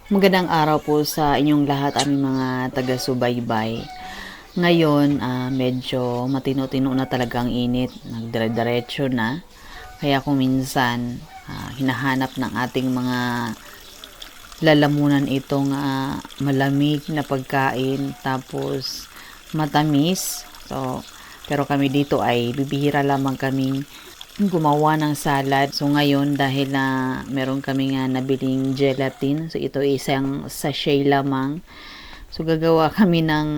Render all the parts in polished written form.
Magandang araw po sa inyong lahat, aming mga taga-subaybay. Ngayon, medyo matino-tino na talaga ang init. Nagdire-diretso na. Kaya kung minsan, hinahanap ng ating mga lalamunan itong malamig na pagkain, tapos matamis. Pero kami dito ay bibihira lamang kaming gumawa ng salad. So ngayon, dahil na meron kami nga nabiling gelatin, so ito isang sachet lamang. So gagawa kami ng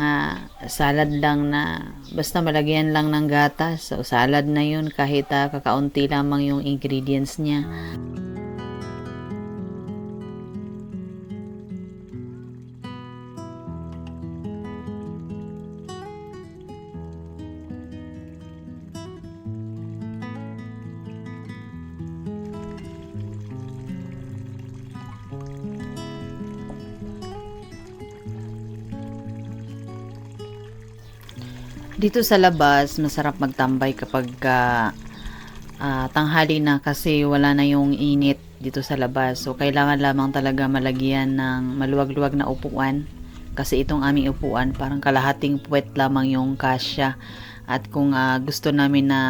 salad lang na basta malagyan lang ng gatas. So salad na yun kahit kakaunti lamang yung ingredients niya. Dito sa labas, masarap magtambay kapag tanghali na kasi wala na yung init dito sa labas. So, kailangan lamang talaga malagyan ng maluwag-luwag na upuan. Kasi itong aming upuan, parang kalahating puwet lamang yung kasya. At kung gusto namin na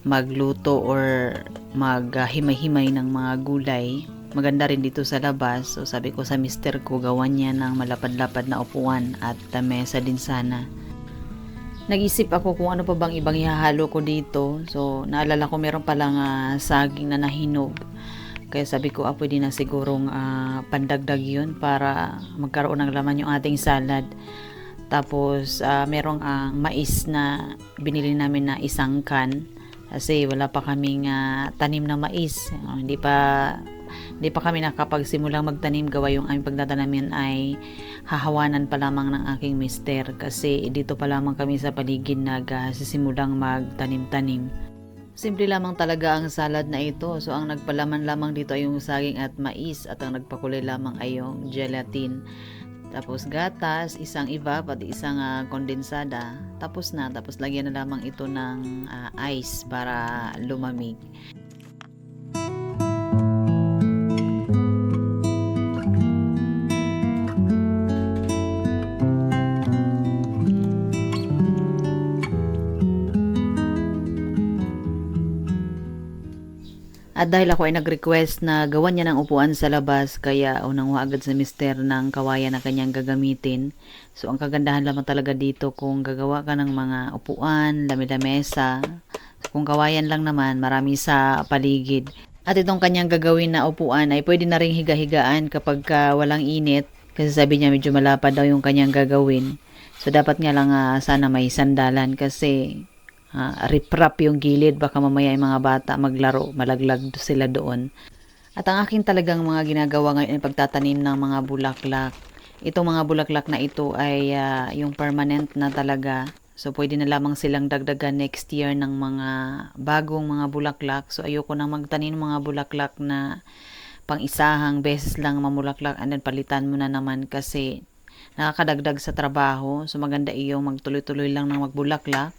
magluto or maghimay-himay ng mga gulay, maganda rin dito sa labas. So, sabi ko sa mister ko, gawan niya ng malapad-lapad na upuan at mesa din sana. Nag-isip ako kung ano pa bang ibang ihahalo ko dito. So, naalala ko meron palang saging na nahinog. Kaya sabi ko, pwede na sigurong pandagdag yun para magkaroon ng laman yung ating salad. Tapos, merong mais na binili namin na isang can. Kasi wala pa kaming tanim na mais. Hindi pa kami nakapagsimulang magtanim. Gawa yung aming pagtatanim ay hahawanan pa lamang ng aking mister. Kasi dito pa lamang kami sa paligid nagsisimulang magtanim-tanim. Simple lamang talaga ang salad na ito. So ang nagpalaman lamang dito ay yung saging at mais. At ang nagpakulay lamang ay yung gelatin. Tapos gatas, isang iba, pati isang kondensada. Tapos na. Tapos lagyan na lamang ito ng ice para lumamig. At dahil ako ay nag-request na gawan niya ng upuan sa labas, kaya unang agad sa mister ng kawayan na kanyang gagamitin. So, ang kagandahan lamang talaga dito kung gagawa ka ng mga upuan, lamesa. So, kung kawayan lang naman, marami sa paligid. At itong kanyang gagawin na upuan ay pwede na ring higa-higaan kapag walang init. Kasi sabi niya medyo malapad daw yung kanyang gagawin. So, dapat nga lang sana may sandalan kasi riprap yung gilid, baka mamaya yung mga bata maglaro, malaglag sila doon. At ang akin talagang mga ginagawa ngayon ay pagtatanim ng mga bulaklak. Itong mga bulaklak na ito ay yung permanent na talaga. So pwede na lamang silang dagdagan next year ng mga bagong mga bulaklak. So ayoko nang magtanim ng mga bulaklak na pang-isahang beses lang mamulaklak and then palitan mo na naman kasi nakakadagdag sa trabaho. So maganda iyong magtuloy-tuloy lang ng magbulaklak.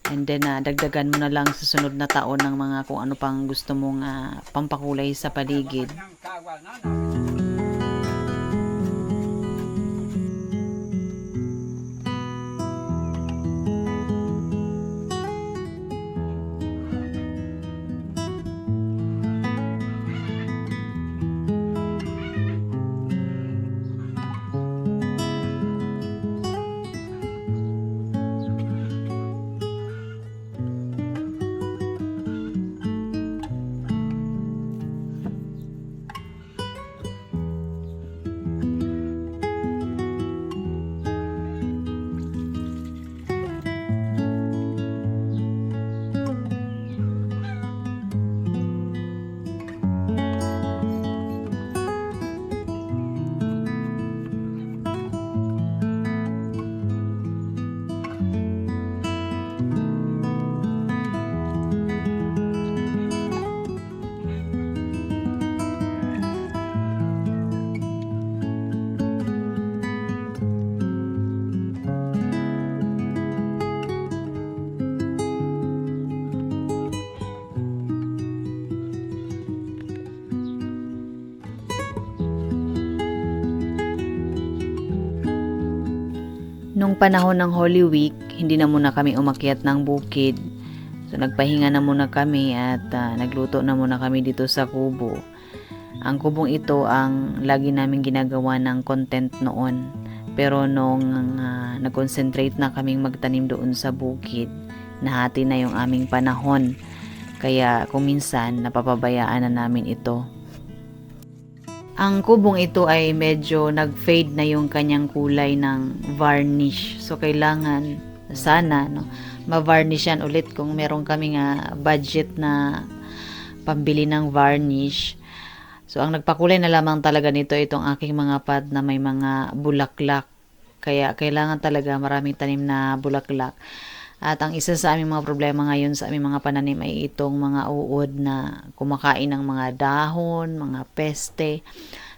And then, dagdagan mo na lang sa sunod na taon ng mga kung ano pang gusto mong pampakulay sa paligid. Nung panahon ng Holy Week, hindi na muna kami umakyat ng bukid. So nagpahinga na muna kami at nagluto na muna kami dito sa kubo. Ang kubong ito ang lagi namin ginagawa ng content noon. Pero nung nag-concentrate na kaming magtanim doon sa bukid, nahati na yung aming panahon. Kaya kung minsan napapabayaan na namin ito. Ang kubong ito ay medyo nag-fade na yung kanyang kulay ng varnish. So kailangan sana ma-varnish yan ulit kung meron kaming budget na pambili ng varnish. So ang nagpakulay na lamang talaga nito itong aking mga pot na may mga bulaklak. Kaya kailangan talaga maraming tanim na bulaklak. At ang isa sa aming mga problema ngayon sa aming mga pananim ay itong mga uod na kumakain ng mga dahon, mga peste.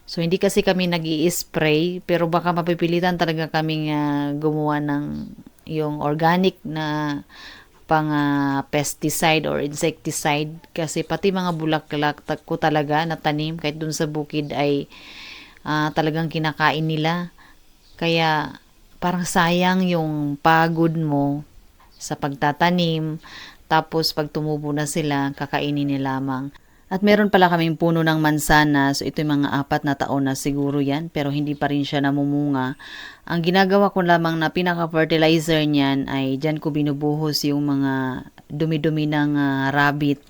So hindi kasi kami nag-i-spray pero baka mapipilitan talaga kaming gumawa ng yung organic na pang pesticide or insecticide kasi pati mga bulaklak ko talaga na tanim kahit dun sa bukid ay talagang kinakain nila. Kaya parang sayang yung pagod mo sa pagtatanim, tapos pag tumubo na sila, kakainin nila lamang. At meron pala kaming puno ng mansanas, so ito yung mga 4 na taon na siguro yan, pero hindi pa rin siya namumunga. Ang ginagawa ko lamang na pinaka-fertilizer niyan ay dyan ko binubuhos yung mga dumi-dumi ng rabbit.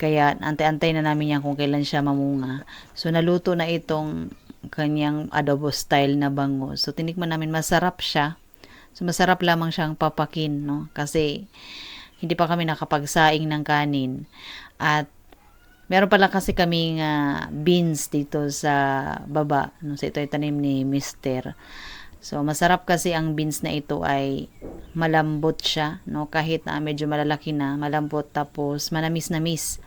Kaya antay-antay na namin yan kung kailan siya mamunga. So naluto na itong kanyang adobo style na bango. So tinikman namin, masarap siya. So, masarap lamang siyang papakin, no? Kasi, hindi pa kami nakapagsaing ng kanin. At, meron pala kasi kaming beans dito sa baba. No? So, ito ay tanim ni Mister. So, masarap kasi ang beans na ito ay malambot siya, no? Kahit na medyo malalaki na, malambot tapos manamis-namis.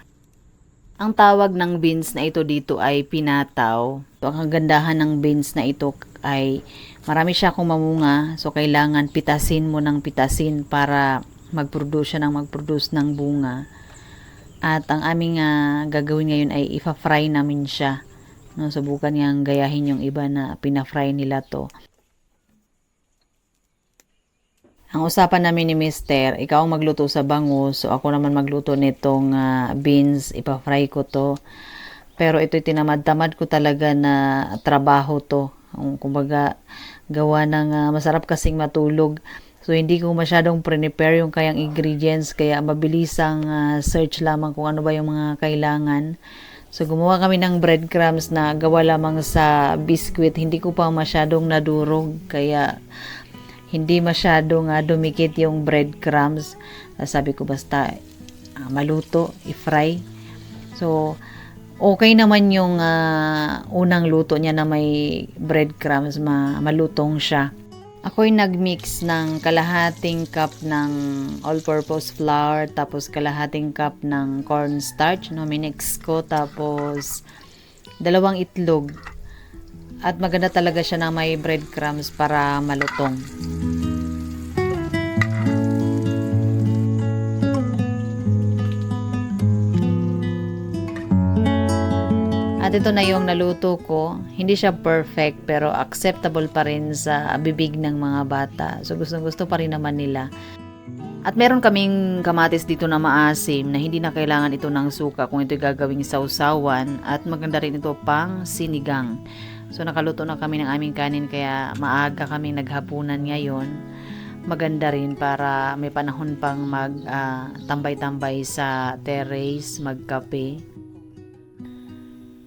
Ang tawag ng beans na ito dito ay pinataw. So, ang kagandahan ng beans na ito ay marami siya kung mamunga. So, kailangan pitasin mo ng pitasin para mag-produce ng bunga. At ang aming gagawin ngayon ay ipa-fry namin siya. No, subukan niyang gayahin yung iba na pina-fry nila to. Ang usapan namin ni Mister, ikaw ang magluto sa bangus, so ako naman magluto nitong beans, ipa-fry ko to. Pero ito'y tinamad-tamad ko talaga na trabaho to. Kumbaga, gawa ng masarap kasing matulog. So, hindi ko masyadong prepare yung kayang ingredients, kaya mabilisang search lamang kung ano ba yung mga kailangan. So, gumawa kami ng breadcrumbs na gawa lamang sa biscuit. Hindi ko pa masyadong nadurog, kaya hindi masyadong dumikit yung breadcrumbs. Sabi ko basta maluto, i-fry. So, okay naman yung unang luto niya na may breadcrumbs, malutong siya. Ako'y nagmix ng kalahating cup ng all-purpose flour, tapos kalahating cup ng cornstarch, no, minix ko, tapos 2 itlog. At maganda talaga siya na may breadcrumbs para malutong. At ito na yung naluto ko. Hindi siya perfect pero acceptable pa rin sa bibig ng mga bata. So gusto pa rin naman nila. At meron kaming kamatis dito na maasim na hindi na kailangan ito ng suka kung ito gagawing sausawan. At maganda rin ito pang sinigang. So nakaluto na kami ng aming kanin kaya maaga kaming naghapunan ngayon. Maganda rin para may panahon pang tambay-tambay sa terrace, magkape.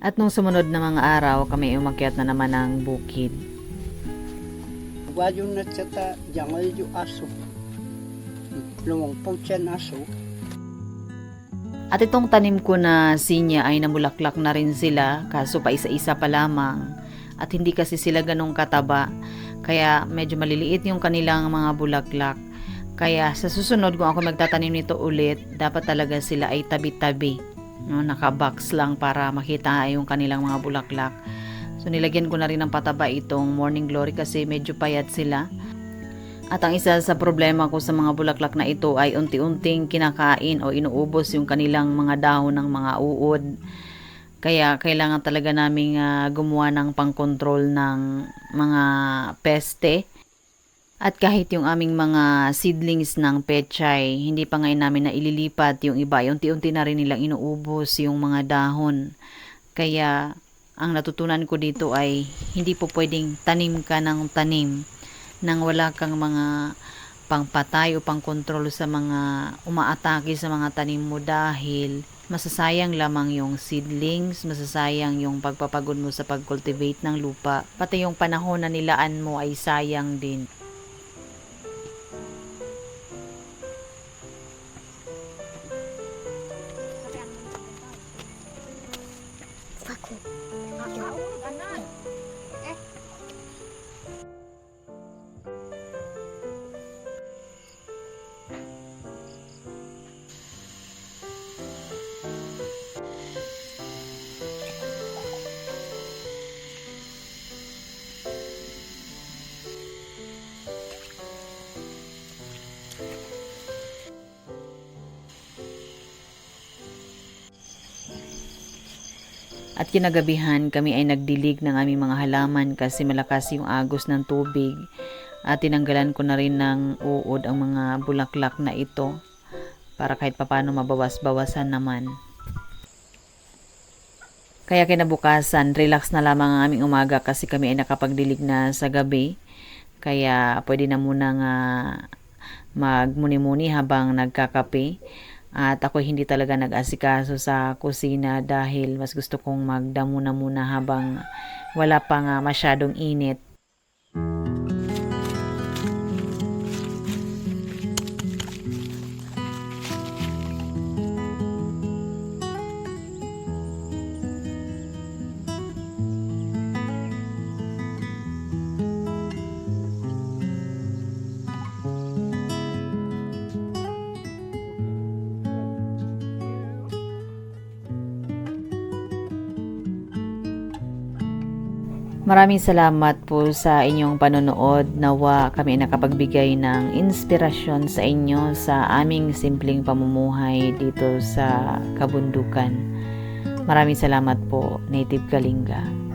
At nung sumunod na mga araw, kami umakyat na naman ng bukid. Wajo na tsata, jangal yung aso. Lumang putyan aso. At itong tanim ko na sinya ay namulaklak na rin sila, kaso pa isa-isa pa lamang. At hindi kasi sila ganong kataba, kaya medyo maliliit yung kanilang mga bulaklak. Kaya sa susunod kung ako magtatanim nito ulit, dapat talaga sila ay tabi-tabi. No, naka-box lang para makita yung kanilang mga bulaklak. So nilagyan ko na rin ng pataba itong Morning Glory kasi medyo payat sila. At ang isa sa problema ko sa mga bulaklak na ito ay unti-unting kinakain o inuubos yung kanilang mga dahon ng mga uod. Kaya kailangan talaga naming gumawa ng pang-control ng mga peste. At kahit yung aming mga seedlings ng pechay, hindi pa ngayon namin na ililipat yung iba. Unti-unti na rin nilang inuubos yung mga dahon. Kaya ang natutunan ko dito ay hindi po pwedeng tanim ka ng tanim nang wala kang mga pangpatay o pangkontrol sa mga umaatake sa mga tanim mo dahil masasayang lamang yung seedlings, masasayang yung pagpapagod mo sa pag-cultivate ng lupa, pati yung panahon na nilaan mo ay sayang din. At kinagabihan kami ay nagdilig ng aming mga halaman kasi malakas yung agos ng tubig. At tinanggalan ko na rin ng uod ang mga bulaklak na ito para kahit papano mabawas-bawasan naman. Kaya kinabukasan, relax na lamang ang aming umaga kasi kami ay nakapagdilig na sa gabi. Kaya pwede na muna nga magmuni-muni habang nagkakape. At ako hindi talaga nag-asikaso sa kusina dahil mas gusto kong magdamo na muna habang wala pa nga masyadong init. Maraming salamat po sa inyong panonood. Nawa kami ay nakapagbigay ng inspirasyon sa inyo sa aming simpleng pamumuhay dito sa kabundukan. Maraming salamat po, Native Kalinga.